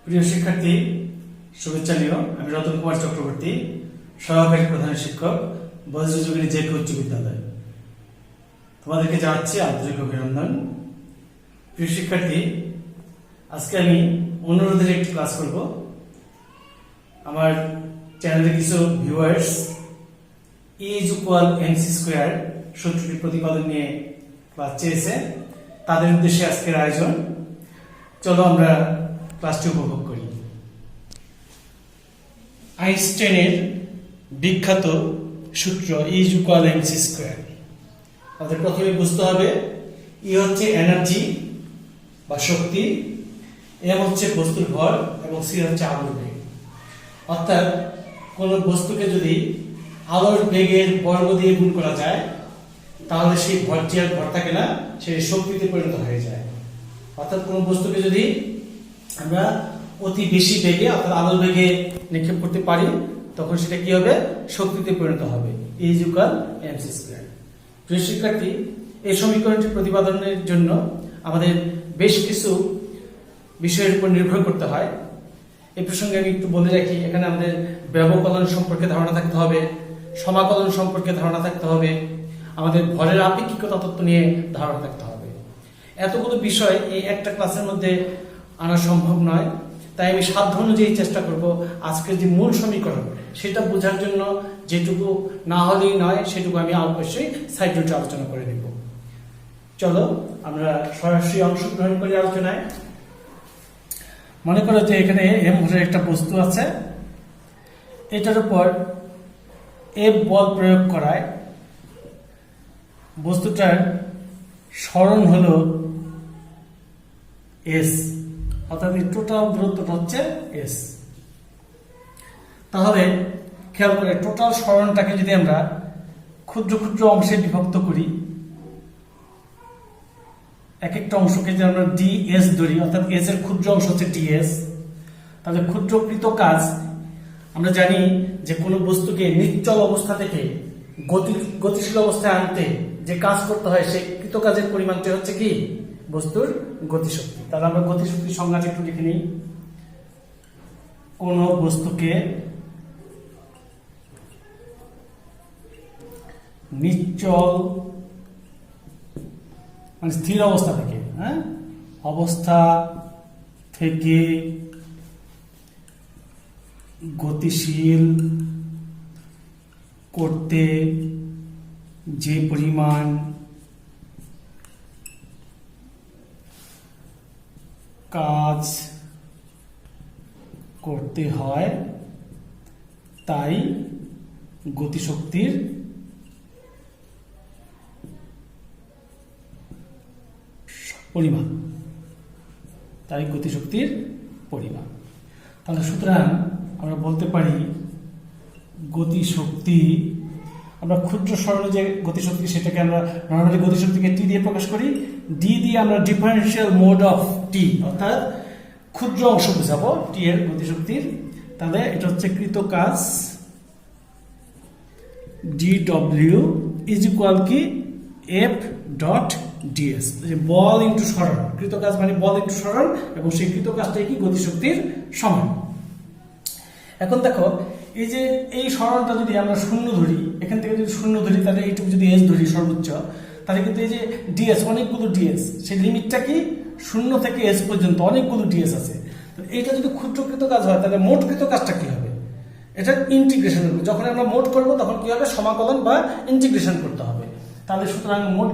প্রিয় শিক্ষার্থী, শুভেচ্ছা নিও। আমি রতন কুমার চক্রবর্তী, সহকারী প্রধান শিক্ষক, বজ্রযোগিনী জেকে উচ্চ বিদ্যালয়। তোমাদেরকে জানাচ্ছি আন্তরিক অভিনন্দন। প্রিয় শিক্ষার্থী, আজকে আমি অনুরোধের একটি ক্লাস করব। আমার চ্যানেলে কিছু ভিউয়ার্স E=mc² সূত্রটি প্রতিপাদন নিয়ে ক্লাস চেয়েছে। তাদের উদ্দেশ্যে আজকের আয়োজন। চলো আমরা ক্লাসটি উপভোগ করি। আইনস্টাইনের বিখ্যাত সূত্র E=mc²। আমাদের প্রথমে বুঝতে হবে E হচ্ছে এনার্জি বা শক্তি, M হচ্ছে বস্তুর ভর এবং C হচ্ছে আলোর বেগ। অর্থাৎ কোনো বস্তুকে যদি আলোর বেগের বর্গ দিয়ে গুণ করা যায় তাহলে সেই ভরটি আর ভর থাকে না, সেই শক্তিতে পরিণত হয়ে যায়। অর্থাৎ কোনো বস্তুকে যদি আমরা অতি বেশি বেগে অর্থাৎ আলোর বেগে নিক্ষেপ করতে পারি তখন সেটা কি হবে? শক্তিতে পরিণত হবে। E=mc²। প্রিয় শিক্ষার্থী, এই সমীকরণটি প্রতিপাদনের জন্য আমাদের বেশ কিছু বিষয়ের উপর নির্ভর করতে হয়। এই প্রসঙ্গে আমি একটু বলে রাখি, এখানে আমাদের ব্যবকলন সম্পর্কে ধারণা থাকতে হবে, সমাকলন সম্পর্কে ধারণা থাকতে হবে, আমাদের ভরের আপেক্ষিকতা তত্ত্ব নিয়ে ধারণা থাকতে হবে। এতগুলো বিষয় এই একটা ক্লাসের মধ্যে আনা সম্ভব নয়, তাই আমি সাধ্য অনুযায়ী চেষ্টা করব আজকের যে মূল সমীকরণ সেটা বোঝার জন্য যেটুকু না হলেই নয় সেটুকু আমি অবশ্যই সাইড নোটে আলোচনা করে দেব। চলো আমরা সরাসরি অংশগ্রহণ করি আলোচনায়। মনে করো যে এখানে M ভরের একটা বস্তু আছে, এটার উপর F বল প্রয়োগ করায় বস্তুটার সরণ হলো S, অর্থাৎ এই টোটাল দূরত্বটা হচ্ছে S। তাহলে খেয়াল করে টোটাল সরণটাকে যদি আমরা ক্ষুদ্র ক্ষুদ্র অংশে বিভক্ত করি, এক একটা অংশকে যদি আমরা ds ধরি, অর্থাৎ S এর ক্ষুদ্র অংশ হচ্ছে ds, তাহলে ক্ষুদ্রকৃত কাজ আমরা জানি যে কোনো বস্তুকে নিশ্চল অবস্থা থেকে গতিশীল অবস্থায় আনতে যে কাজ করতে হয় সেই কৃত কাজের পরিমাণটা হচ্ছে কি? বস্তুর গতিশক্তি। তাহলে আমরা গতিশক্তির সংজ্ঞাটা একটু লিখে নিই। কোন বস্তুকে নিশ্চল মানে স্থির অবস্থা থেকে অবস্থা থেকে গতিশীল করতে যে পরিমাণ কাজ করতে হয় তাই গতিশক্তির পরিমাণ। তাহলে সুতরাং আমরা বলতে পারি গতিশক্তি, আমরা ক্ষুদ্র সরল যে গতিশক্তি সেটাকে আমরা নর্মালি গতিশক্তিকে টি দিয়ে প্রকাশ করি। ডি দিয়ে আমরা ডিফারেন্সিয়াল মোড অফ টি অর্থাৎ ক্ষুদ্র অংশ বোঝাবো টি এর গতিশক্তির। তাহলে এটা হচ্ছে কৃত কাজ DW = কি F.ds, বল ইন্টু সরণ। কৃত কাজ মানে বল ইন্টু সরণ এবং সেই কৃত কাজটাই কি গতিশক্তির সমান। এখন দেখো এই যে এই সরণটা যদি আমরা শূন্য ধরি, এখান থেকে যদি শূন্য ধরি তাহলে এইটুকু যদি S ধরি সর্বোচ্চ, তাহলে কিন্তু এই যে ds অনেকগুলো ds, সেই লিমিটটা কি শূন্য থেকে S পর্যন্ত অনেকগুলো ds আছে। এইটা যদি ক্ষুদ্রকৃত কাজ হয় তাহলে মোট কৃত কাজটা কি হবে? এটা ইন্টিগ্রেশন হবে। যখন আমরা মোট করব তখন কি হবে? সমাকলন বা ইন্টিগ্রেশন করতে হবে। তাহলে সুতরাং মোট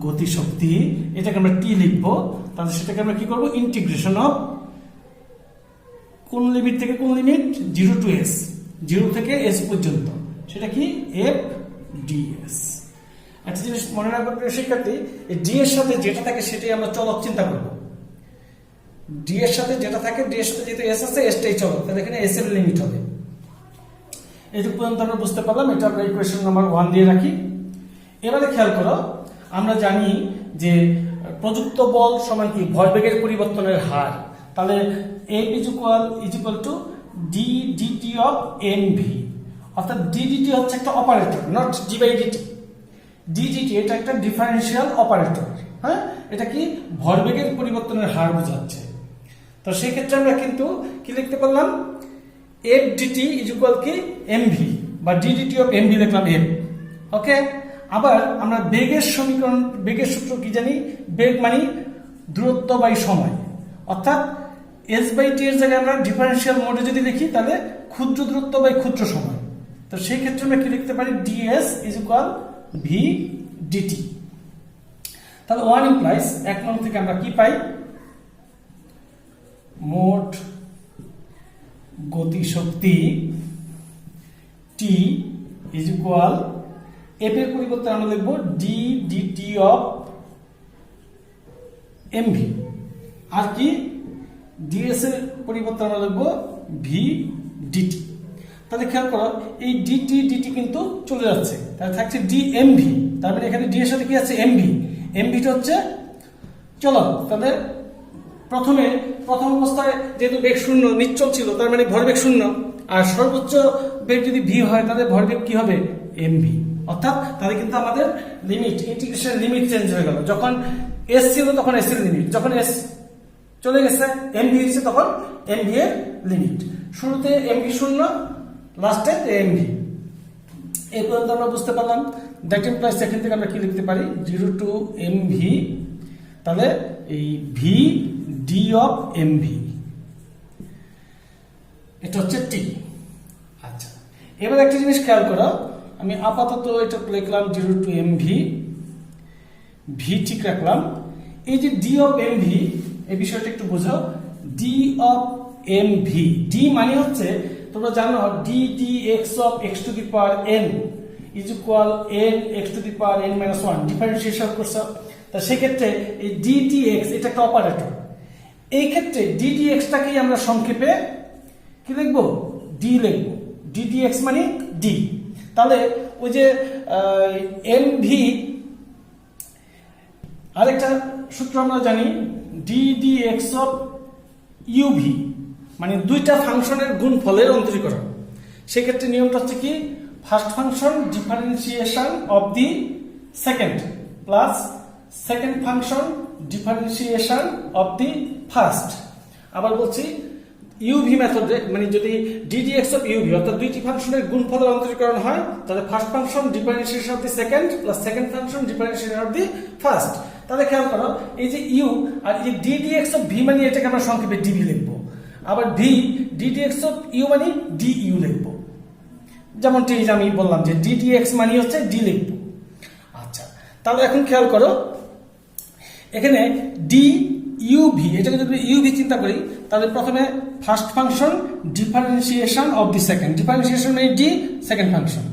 গতিশক্তি এটাকে আমরা টি লিখবো। তাহলে সেটাকে আমরা কি করব? ইন্টিগ্রেশন অফ কোন লিমিট থেকে কোন লিমিট? 0 to S, 0 থেকে S পর্যন্ত, সেটা কি F/ds। একটা জিনিস মনে রাখবেন প্রিয় শিক্ষার্থী, এই ডি এর সাথে যেটা থাকে সেটাই আমরা চলক চিন্তা করব। ডি এর সাথে যেটা থাকে, ডি এর সাথে যেহেতু S আছে, এসটাই চলক, তাহলে এখানে S এর লিমিট হবে। এইটুকু পর্যন্ত আমরা বুঝতে পারলাম। এটা আমরা ইকুয়েশন নাম্বার 1 দিয়ে রাখি। এবারে খেয়াল করো, আমরা জানি যে প্রযুক্ত বল সমান কি? ভরবেগের পরিবর্তনের হার। তাহলে F =d/dt of mv, অর্থাৎ ddt হচ্ছে একটা অপারেটর, নট d/dt। ddt এটা একটা ডিফারেন্সিয়াল অপারেটর। হ্যাঁ, এটা কি ভরবেগের পরিবর্তনের হার বোঝাচ্ছে। তো সেই ক্ষেত্রে আমরা কিন্তু কি লিখতে পারলাম, এফ ডিটি ইজ ইকুয়াল কি এমভি বা ডিডিটি অফ এমভি লিখলাম এফ। ওকে, আবার আমরা বেগের সমীকরণ, বেগের সূত্র কি জানি, বেগ মানে দূরত্ব বাই সময়, অর্থাৎ এস বাই টি এর জায়গায় আমরা ডিফারেন্সিয়াল মোডে যদি লিখি তাহলে ক্ষুদ্র দূরত্ব বাই ক্ষুদ্র সময়। তো সেই ক্ষেত্রে আমরা কি লিখতে পারি, ds is equal v dt. তাহলে 1 ইমপ্লাইজ 1 নং থেকে আমরা কি পাই, মোট গতিশক্তি টি ইজ ইকুয়াল এফ এর পরিবর্তে আমরা লিখব ডি ডিটি অফ এমভি, আর কি ডিএস এর পরিবর্তে আমরা লিখব ভি ডিটি। তাহলে খেয়াল করো এই ডিটি ডিটি কিন্তু চলে যাচ্ছে, তাহলে থাকছে ডি এমভি। তার মানে এখানে ডি এর সাথে কি আছে, এমভি। এমভিটা হচ্ছে চলন। তাহলে প্রথম অবস্থায় যেহেতু বেগ শূন্য, নিশ্চল ছিল, তার মানে ভরবেগ শূন্য, আর সর্বোচ্চ বেগ যদি ভি হয় তাহলে ভরবেগ কি হবে, এমভি। অর্থাৎ তাহলে কিন্তু আমাদের লিমিট, ইন্টিগ্রেশন লিমিট চেঞ্জ হয়ে গেল। যখন এস ছিল তখন এস এর লিমিট, যখন এস চলে গেছে এমভি হচ্ছে তখন এমভি এর লিমিট। শুরুতে এমভি শূন্য, লাস্টে এমভি। এই পর্যন্ত আমরা বুঝতে পারলাম। দ্যাট ইমপ্লাইজ এখান থেকে আমরা কি লিখতে পারি, 0 টু এমভি, তাহলে এই ভি ডি অফ এমভি, এটা হচ্ছে টি। আচ্ছা, এবার একটা জিনিস খেয়াল করো, আমি আপাতত এটা লিখলাম 0 টু এমভি, ভি ঠিক রাখলাম। এই যে ডি অফ এমভি, এই বিষয়টা একটু বোঝাও। ডি অফ এমভি, ডি মানে হচ্ছে তোমরা জানো D D x of x two the power N is equal N x two the power N minus 1, differentiation করছো। তা সেক্ষেত্রে এই ডি ডি এক্স এটা একটা অপারেটর। এই ক্ষেত্রে ডি ডি এক্সটাকেই আমরা সংক্ষেপে কি লিখবো, ডি লিখবো। ডি ডি এক্স মানে ডি। তাহলে ওই যে এমভি, আরেকটা সূত্র আমরা জানি, D D x of UV মানে দুইটা ফাংশনের গুণফলের অন্তরীকরণ। সেক্ষেত্রে নিয়মটা হচ্ছে কি, first function differentiation of the second plus second function differentiation of the first. আবার বলছি ইউভি মেথডে, মানে যদি ডিডিএক্স অফ ইউভি অর্থাৎ দুইটি ফাংশনের গুণফলের অন্তরীকরণ হয় তাহলে first function differentiation of the second plus second function differentiation of the first. তাহলে খেয়াল করো এই যে ইউ আর এই যে ডিডিএক্স অফ ভি মানে এটাকে আমরা সংক্ষেপে ডিভি লিখবো, আবার ভি ডিডিএক্স অফ ইউ মানে ডি ইউ লিখবো। যেমন আমি বললাম যে ডিডিএক্স মানে হচ্ছে ডি লিখবো। আচ্ছা, তাহলে এখন খেয়াল করো এখানে ডি ইউভি, এটাকে যদি ইউভি চিন্তা করি তাহলে প্রথমে first function differentiation of the second, differentiation মানে D second function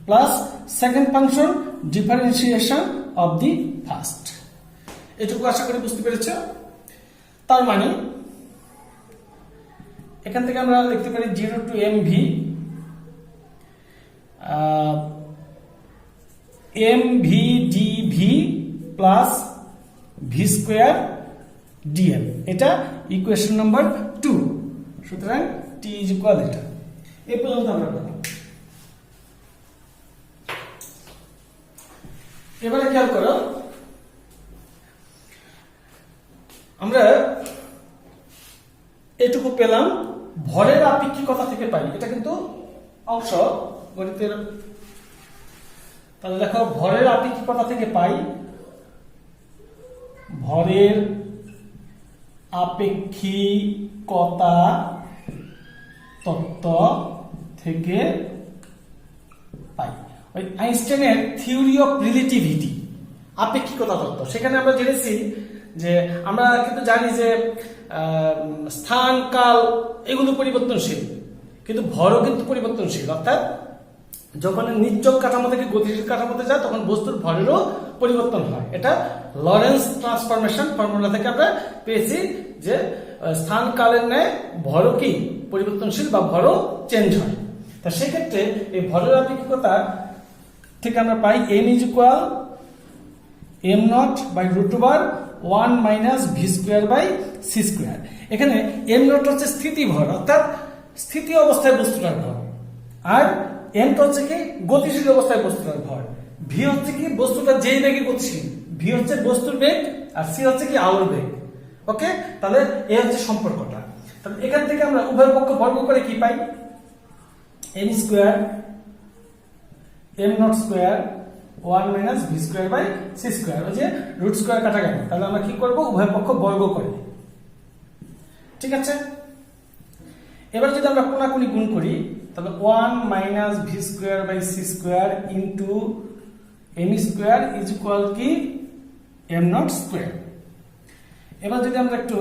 plus second function differentiation of the first. এটুকু আশা করি বুঝতে পেরেছ। তার মানে এখান থেকে আমরা লিখতে পারি 0 to mv mv dv plus v square dm, এটা ইকুয়েশন নাম্বার 2। সুতরাং টি ইজ ইকুয়াল এটা। এই পর্যন্ত আমরা পেলাম। এবারে খেয়াল করো আমরা এটুকু পেলাম ভরের আপেক্ষিকতা থেকে পাই, এটা কিন্তু অংশ গণিতের। তাহলে দেখো ভরের আপেক্ষিকতা থেকে পাই, ভরের আপেক্ষিকতা তত্ত্ব থেকে পাই ওই আইনস্টাইনের থিওরি অফ রিলেটিভিটি, আপেক্ষিকতা তত্ত্ব। সেখানে আমরা জেনেছি যে আমরা কিন্তু জানি যে স্থান কাল এগুলো পরিবর্তনশীল, কিন্তু ভরও কিন্তু পরিবর্তনশীল। অর্থাৎ যখন নিশ্চল কাঠামো থেকে গতিশীল কাঠামোতে যায় তখন বস্তুর ভরেরও পরিবর্তন হয়। এটা লরেন্স ট্রান্সফরমেশন ফর্মুলা থেকে আমরা পেয়েছি যে স্থান কালের ন্যায় ভরও কি পরিবর্তনশীল বা ভরও চেঞ্জ হয়। তা সেক্ষেত্রে এই ভরের আপেক্ষিকতা থেকে আমরা পাই m is equal m naught by root over 1 minus V square by C square. এখানে m নট হচ্ছে স্থিতি ভর, অর্থাৎ স্থিতি অবস্থায় বস্তুটার ভর, আর m হচ্ছে কি গতিশীল অবস্থায় বস্তুটার ভর, ভি হচ্ছে কি বস্তুটা যেই বেগে গতিশীল, ভি হচ্ছে বস্তুর বেগ আর সি হচ্ছে কি আলোর বেগ। ওকে, তাহলে এই হচ্ছে সম্পর্কটা। তাহলে এখান থেকে আমরা উভয় পক্ষ বর্গ করে কি পাই, M square M not square 1 minus V square by C square, ওই যে রুট স্কোয়ার কাটা গেল। তাহলে আমরা কি করব, উভয় পক্ষ বর্গ করি। ঠিক আছে, এবার যদি আমরা কোনাকুনি গুণ করি তাহলে 1 minus V square by C square into M square is equal কি এম নট স্কোয়ার। এবার যদি আমরা একটু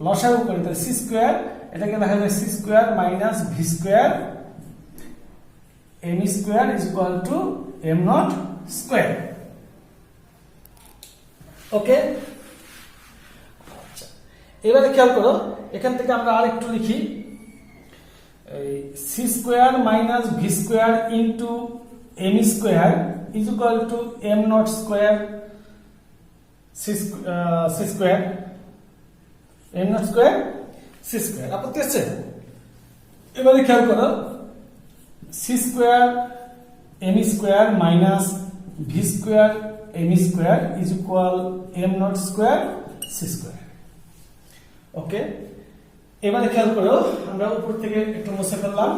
লসাগু করি তাহলে সি স্কোয়ার, এটাকে লেখা যায় C square minus V square M square is equal to M not square. Okay, আচ্ছা এবারে খেয়াল করো, এখান থেকে আমরা আর একটু লিখি, C square minus V square into M square is equal to M not square C square M not square C square. আপত্তি আছে? এবারে খেয়াল করো, C square M square minus V square M square is equal M not square C square. Okay, এবারে খেয়াল করো, আমরা উপর থেকে একটু মুছে ফেললাম।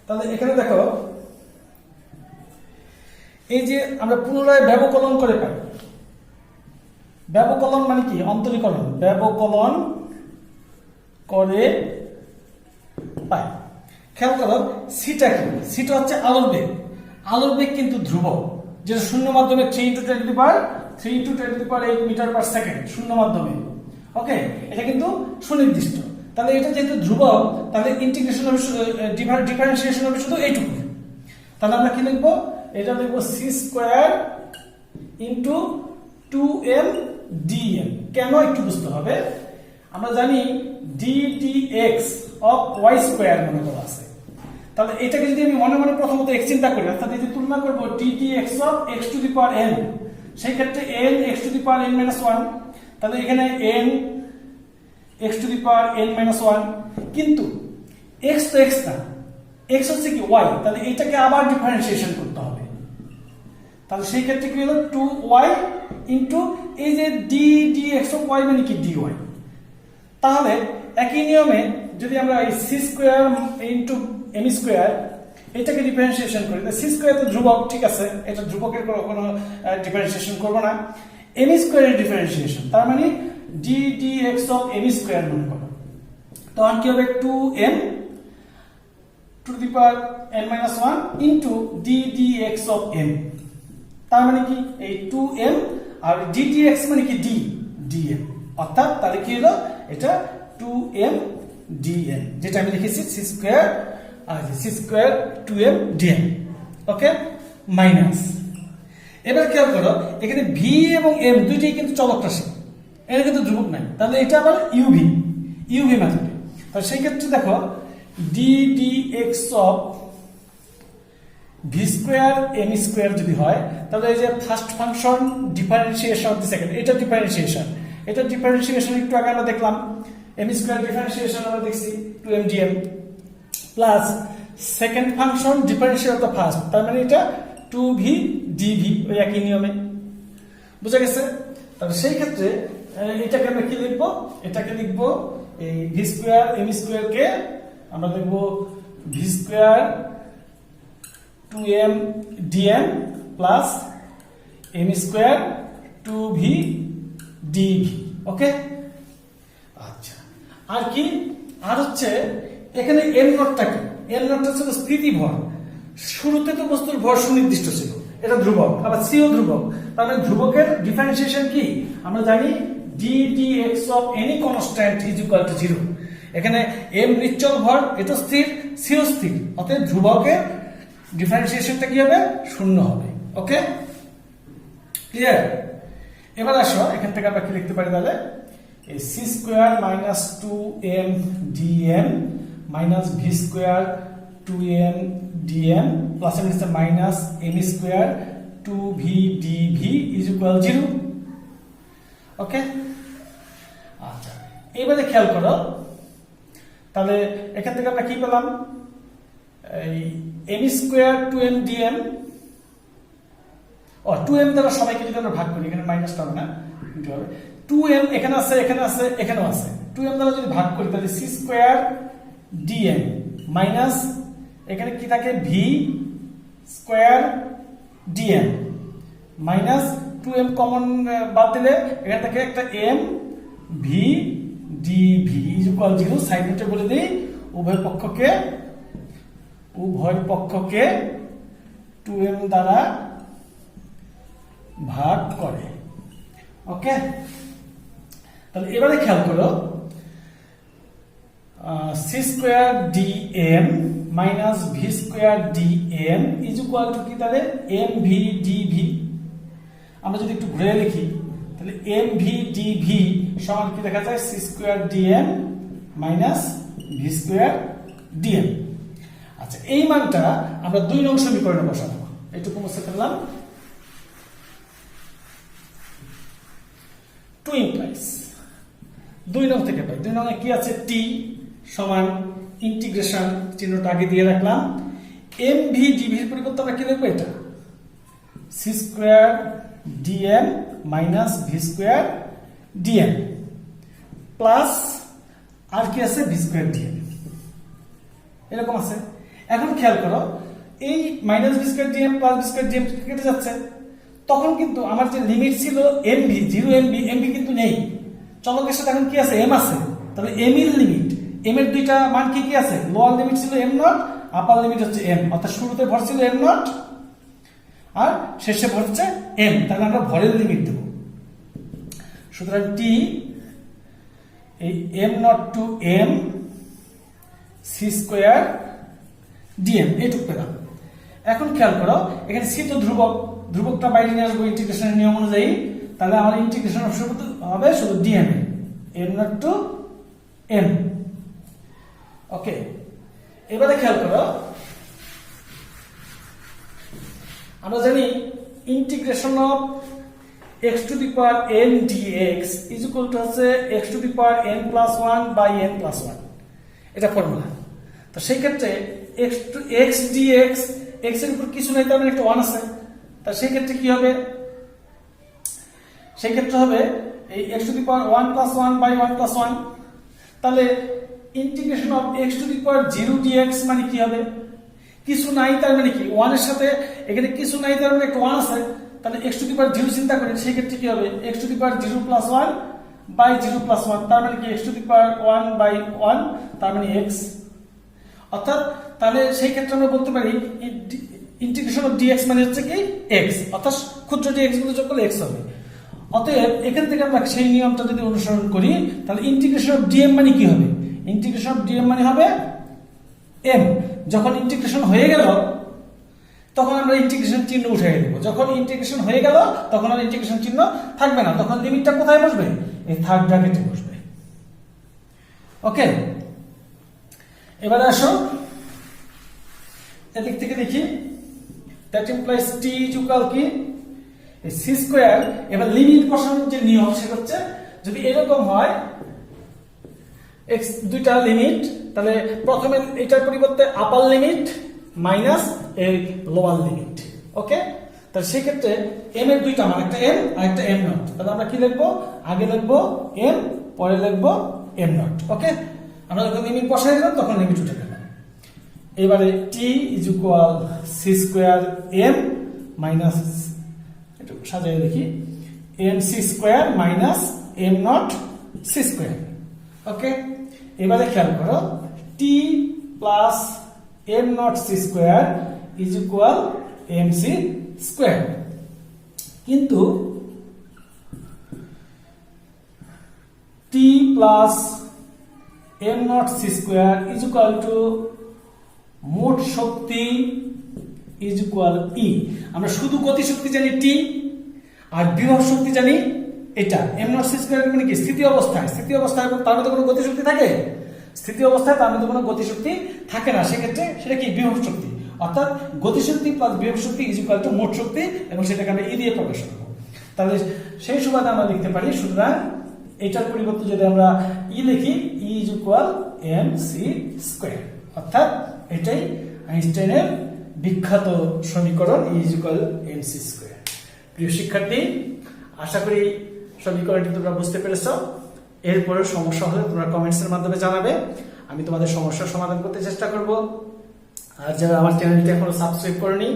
তাহলে এখানে দেখো, এই যে আমরা পুনরায় ব্যবকলন করে পাই। ব্যবকলন মানে কি? অন্তরীকরণ। ব্যবকলন করে পাই। খেয়াল করো, সিটা কি? সিটা হচ্ছে আলোর বেগ। আলোর বেগ কিন্তু ধ্রুবক, যেটা শূন্য মাধ্যমে 3 × 10⁸ মিটার পার সেকেন্ড শূন্য মাধ্যমে। ওকে, এটা কিন্তু সুনির্দিষ্ট। তাহলে এটা যেহেতু ধ্রুবক, তাহলে ইন্টিগ্রেশন হবে, ডিফারেন্সিয়েশন হবে শুধু এইটুকু। তাহলে আমরা কি লিখবো? এটা লিখবো C square into 2m dm। কেন একটু বুঝতে হবে। আমরা জানি ddx অফ y স্কোয়ার মনে করা আছে। তাহলে এটাকে যদি আমি মনে মনে প্রথমত x চিন্তা করি, অর্থাৎ এই যে তুলনা করব ddx of x to the power n, সেই ক্ষেত্রে n x to the power n minus 1। তাহলে এখানে n x to the power n minus 1, কিন্তু x তো x না, x হচ্ছে কি y। তাহলে এটাকে আবার ডিফারেন্সিয়েশন করতে হবে। তাহলে সেই ক্ষেত্রে কি হলো 2y ইন্টু এই যে ddx অফ y মানে কি dy। তাহলে একই নিয়মে যদি আমরা এই c square into M square এটাকে ডিফারেন্সিয়েশন করি, সি স্কোয়ার তো ধ্রুবক, ঠিক আছে, এটা ধ্রুবকের কোনো ডিফারেন্সিয়েশন করবো না। এম স্কোয়ারের ডিফারেন্সিয়েশন, তার মানে ddx অফ এম স্কোয়ার মনে করো, তখন কি হবে 2m two the power n minus 1 into ddx of m। তার মানে কি এই 2m আর ddx মানে কি dm, অর্থাৎ তাহলে কি হলো এটা 2m dm, যেটা আমি লিখেছি সি স্কোয়ার আর সি স্কোয়ার 2m dm। ওকে, মাইনাস। এবার খেয়াল করো, এখানে ভি এবং এম দুইটাই কিন্তু চলক রাশি, এটা কিন্তু ধ্রুবক নাই। তাহলে এটা আবার ইউভি মেথডে। তাহলে সেই ক্ষেত্রে দেখো ddx of v square M square যদি হয়, তাহলে এই যে first function differentiation of the second, এটা ডিফারেন্সিয়েশন একটু আগে আমরা দেখলাম। এম স্কোয়ার ডিফারেন্সিয়েশন আমরা দেখছি 2m dm plus second function differentiation of the first, তার মানে এটা 2v dv, ওই একই নিয়মে। বুঝা গেছে? তাহলে সেই ক্ষেত্রে এটাকে আমরা কি লিখবো? এটাকে লিখবো এই ভি স্কোয়ার এম স্কোয়ার কে আমরা লিখবো v square 2m dm plus m square 2v dv। Okay, আচ্ছা, আর কি? আর হচ্ছে এখানে এম নটটা কি? এম নটটা ছিল স্থিতি ভর। শুরুতে তো বস্তুর ভর সুনির্দিষ্ট ছিল, এটা ধ্রুবক, আবার সিও ধ্রুবক। তাহলে ধ্রুবকের ডিফারেন্সিয়েশন কি? আমরা জানি ddx of any constant is equal two 0। এখানে m নিশ্চল ভর, এটা স্থির, সিও স্থির, অতএব ধ্রুবকের ডিফারেন্সিয়েশনটা কি হবে? শূন্য হবে। ওকে, ক্লিয়ার? এবার আসো, এখান থেকে আমরা কি লিখতে পারি? তাহলে এই c square minus 2m dm minus V square 2m dm plus minus m square 2v dv is equal 0। Okay, আচ্ছা, এবারে খেয়াল করো, তাহলে এখান থেকে আমরা কি পেলাম? এই M square 2m dm 2m দ্বারা সবাইকে যদি আমরা ভাগ করি, এখানে মাইনাসটা হবে না, 2m এখানে আছে, এখানে আছে, এখানেও আছে, 2m দ্বারা যদি ভাগ করি তাহলে c স্কয়ার dm মাইনাস এখানে কি থাকে v square dm minus 2m common বাদ দিলে এখান থেকে একটা m v dv is equal 0। Side নোটে বলে দিই উভয় পক্ষকে 2m দ্বারা ভাগ করে। ওকে, তাহলে এবারে খেয়াল করো c square dm minus v square dm is equal two কি তাহলে mv dv। আমরা যদি একটু ঘুরে লিখি তাহলে mv dv সমান কি দেখা যায় c square dm minus v square dm। আচ্ছা, এই মানটা আমরা 2 নং সমীকরণে বসাবো, এইটুকু মুছে ফেললাম। 2 ইমপ্লাইজ 2 নং থেকে পাই, 2 নং এ কি আছে t সমান ইন্টিগ্রেশন চিহ্নটা আগে দিয়ে রাখলাম, mv dv এর পরিবর্তে আমরা কি লিখব, এটা c square dm minus v square dm plus আর কি আছে v স্কয়ার dm, এরকম আছে। এখন খেয়াল করো এই minus v square dm plus v square dm কেটে যাচ্ছে, তখন কিন্তু আমার যে লিমিট ছিল mv 0 mv কিন্তু নেই, চলকের সাথে এখন কি আছে m আছে, তাহলে m এর লিমিট, m এর দুইটা মান কি কি আছে, লোয়ার লিমিট ছিল m নট, আপার লিমিট হচ্ছে m, অর্থাৎ শুরুতে ভর ছিল m নট আর শেষে ভর হচ্ছে m, তাহলে আমরা ভরের লিমিট দেব। সুতরাং t এই m naught to m c square dm এইটুকু পেলাম। এখন খেয়াল করো এখানে c তো ধ্রুবকটা বাইরে নিয়ে আসবো ইন্টিগ্রেশনের নিয়ম অনুযায়ী, তাহলে আমার ইন্টিগ্রেশন হবে শুধু dm m naught to m। Okay, এবারে খেয়াল করো আমরা জানি integration of x to the power n dx is equal to হচ্ছে x to the power n plus 1 by n plus 1, এটা ফর্মুলা। তো সেই ক্ষেত্রে x dx x এর উপর কিছু নাই, তার মানে একটা 1 আছে, তা সেই ক্ষেত্রে কি হবে, সেই ক্ষেত্রে হবে এই x to the power 1 plus 1 by 1 plus 1, তাহলে integration of x to the power 0 dx মানে কি হবে, কিছু নাই তার মানে কি 1 এর সাথে এখানে কিছু নাই তার মানে একটা 1 আছে, তাহলে x টু দি পাওয়ার 0 চিন্তা করেন, সেই ক্ষেত্রে কি হবে x to the power 0 plus 1 by 0 plus 1, তার মানে কি x to the power 1 by 1, তার মানে x। অর্থাৎ তাহলে সেই ক্ষেত্রে আমরা বলতে পারি ইন্টিগ্রেশন অফ dx মানে হচ্ছে কি x, অর্থাৎ ক্ষুদ্র dx গুলো যোগ করলে x হবে। অতএব এখান থেকে আমরা সেই নিয়মটা যদি অনুসরণ করি তাহলে ইন্টিগ্রেশন অফ dm মানে কি হবে, ইন্টিগ্রেশন অফ dm মানে হবে m। যখন ইন্টিগ্রেশন হয়ে গেল তখন আমরা ইন্টিগ্রেশন চিহ্ন উঠিয়ে দেব, যখন ইন্টিগ্রেশন হয়ে গেল তখন আর ইন্টিগ্রেশন চিহ্ন থাকবে না, তখন লিমিটটা কোথায় বসবে, এই থার্ড ব্র্যাকেটে বসবে। ওকে, এবারে আসো এদিক থেকে দেখি, that implies t is equal কি c স্কয়ার। এবার লিমিট বসানোর যে নিয়ম সেটা হচ্ছে যদি এরকম হয় x দুইটা লিমিট, তাহলে প্রথমে এটার পরিবর্তে আপার লিমিট মাইনাস এই লোয়ার লিমিট। ওকে, তাহলে সেই ক্ষেত্রে m এর দুইটা মান, একটা m আর একটা m নট, তাহলে আমরা কি লিখবো, আগে লিখবো m পরে লিখবো m নট। ওকে, আমরা যখন লিমিট বসাই দিলাম তখন লিমিট উঠে গেল। এবারে t is equal c square m minus, একটু সাজিয়ে দেখি, mc square minus m not c square. Okay, এবারে খেয়াল করো t plus m not c square is equal mc square, কিন্তু t plus m not c square is equal to মোট শক্তি is equal E। আমরা শুধু গতি শক্তি জানি T আর বিভব শক্তি জানি এটা m নট c স্কয়ার, মানে কি স্থিতি অবস্থায়, তার মধ্যে কোনো গতি শক্তি থাকে, স্থিতি অবস্থায় তার মধ্যে কোনো গতি শক্তি থাকে না, সেক্ষেত্রে সেটা কি বিভব শক্তি, অর্থাৎ গতি শক্তি প্লাস বিভব শক্তি ইজ ইকুয়াল টু মোট শক্তি, এবং সেটাকে আমরা E দিয়ে প্রকাশ করব। তাহলে সেই সুবাদে আমরা লিখতে পারি, সুতরাং এটার পরিবর্তে যদি আমরা E লিখি E is equal mc square, অর্থাৎ এটাই আইনস্টাইনের বিখ্যাত সমীকরণ E is equal mc square. প্রিয় শিক্ষার্থী, আশা করি সমীকরণটি তোমরা বুঝতে পেরেছ। এরপরেও সমস্যা হলে তোমরা কমেন্টসের মাধ্যমে জানাবে, আমি তোমাদের সমস্যার সমাধান করতে চেষ্টা করব। আর যারা আমার চ্যানেলটি এখনো সাবস্ক্রাইব করেনি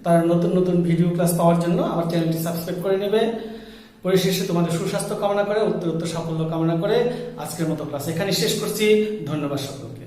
তারা নতুন নতুন ভিডিও ক্লাস পাওয়ার জন্য আমার চ্যানেলটি সাবস্ক্রাইব করে নেবে। পরিশেষে তোমাদের সুস্বাস্থ্য কামনা করে, উত্তরোত্তর সাফল্য কামনা করে আজকের মতো ক্লাস এখানে শেষ করছি। ধন্যবাদ সকলকে।